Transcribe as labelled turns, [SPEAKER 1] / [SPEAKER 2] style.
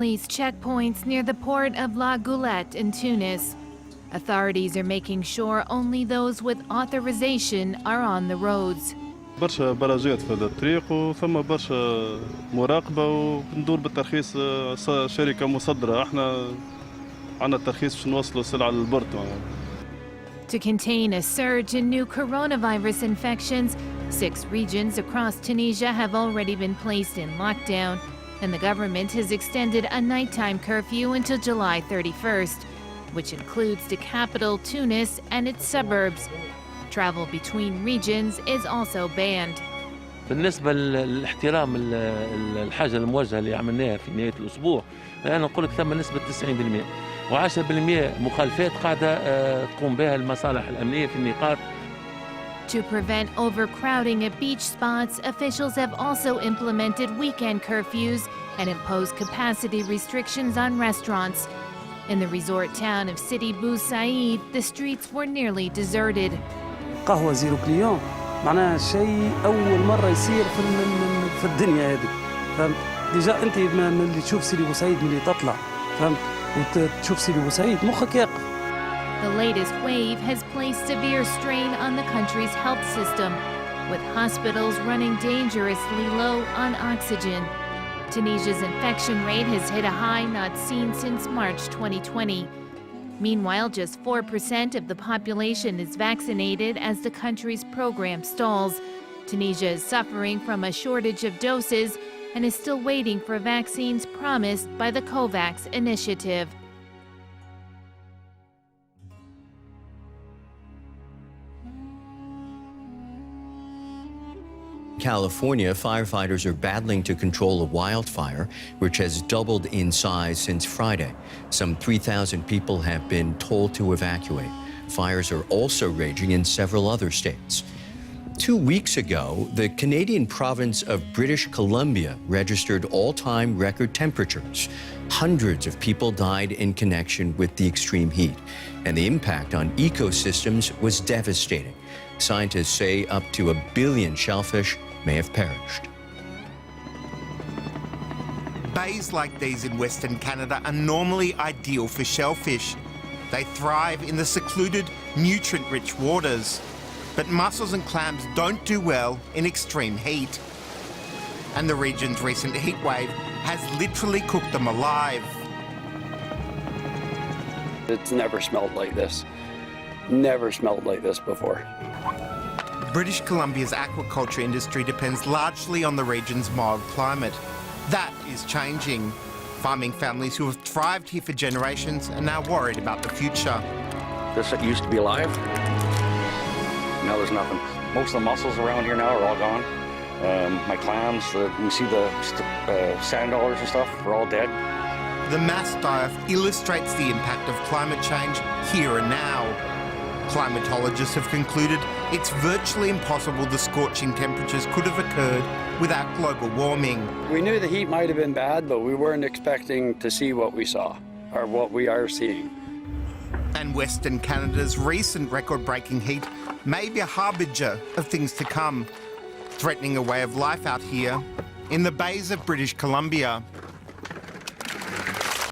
[SPEAKER 1] police checkpoints near the port of La Goulette in Tunis. Authorities are making sure only those with authorization are on the roads.
[SPEAKER 2] برشا براجات في الطريق وثم برشا مراقبة وندور بالترخيص شركة مصدرة. احنا عندنا الترخيص باش نوصلوا السلعة للبورت.
[SPEAKER 1] To contain a surge in new coronavirus infections, 6 regions across Tunisia have already been placed in lockdown, and the government has extended a nighttime curfew until July 31st, which includes the capital Tunis and its suburbs. Travel between regions is also banned.
[SPEAKER 3] بالنسبة للاحترام الحاجة الموجهة اللي عملناها في نهاية الأسبوع، أنا نقول لك ثم نسبة 90% و10% مخالفات قاعدة تقوم بها المصالح الأمنية في النقاط.
[SPEAKER 1] To prevent overcrowding at beach spots, officials have also implemented weekend curfews and imposed capacity restrictions on restaurants. In the resort town of Sidi Bou Said, the streets were nearly deserted.
[SPEAKER 4] قهوة زيرو كليون معناها شيء أول مرة يصير في الدنيا هذه، فهمت؟ ديجا أنت من اللي تشوف سيدي بوسعيد من اللي تطلع، فهمت؟ وتشوف سيدي بوسعيد مخك يقف.
[SPEAKER 1] The latest wave has placed severe strain on the country's health system, with hospitals running dangerously low on oxygen. Tunisia's infection rate has hit a high not seen since March 2020. Meanwhile, just 4% of the population is vaccinated as the country's program stalls. Tunisia is suffering from a shortage of doses and is still waiting for vaccines promised by the COVAX initiative.
[SPEAKER 5] California, firefighters are battling to control a wildfire, which has doubled in size since Friday. Some 3,000 people have been told to evacuate. Fires are also raging in several other states. 2 weeks ago, the Canadian province of British Columbia registered all-time record temperatures. Hundreds of people died in connection with the extreme heat, and the impact on ecosystems was devastating. Scientists say up to 1 billion shellfish may have perished.
[SPEAKER 6] Bays like these in Western Canada are normally ideal for shellfish. They thrive in the secluded, nutrient-rich waters. But mussels and clams don't do well in extreme heat. And the region's recent heatwave has literally cooked them alive.
[SPEAKER 7] It's never smelled like this. Never smelled like this before.
[SPEAKER 6] British Columbia's aquaculture industry depends largely on the region's mild climate. That is changing. Farming families who have thrived here for generations are now worried about the future.
[SPEAKER 7] This used to be alive. Now there's nothing.
[SPEAKER 8] Most of the mussels around here now are all gone. My clams, you see the sand dollars and stuff, are all dead.
[SPEAKER 6] The mass die-off illustrates the impact of climate change here and now. Climatologists have concluded it's virtually impossible the scorching temperatures could have occurred without global warming.
[SPEAKER 7] We knew the heat might have been bad, but we weren't expecting to see what we saw, or what we are seeing.
[SPEAKER 6] And Western Canada's recent record-breaking heat may be a harbinger of things to come, threatening a way of life out here in the bays of British Columbia.